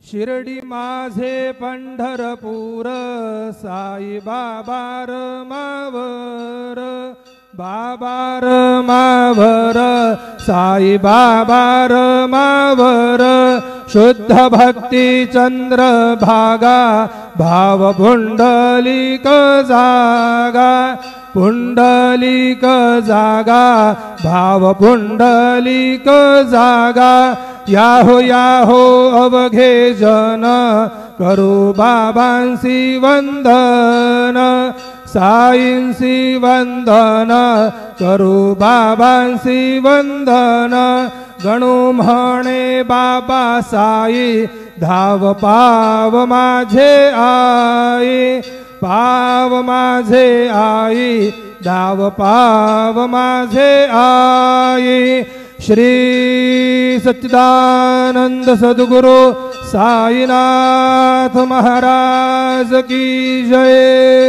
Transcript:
शिर्डी माझे पंढरपूर साई बाबार मावर बाबार मावर साई बाबार मावर शुद्ध भक्ती चंद्र भागा भाव पुंडलिक जागा पुंडलिक जागा भाव पुंडलिक जागा याहो अवघे जन करू बाबांसी वंदन साईंसी वंदन करू बाबांसी वंदन गणू म्हणे बाबा साई धाव पाव माझे आई पाव माझे आई धाव पाव माझे आई श्री सच्चिदानंद सद्गुरु साईनाथ महाराज की जय।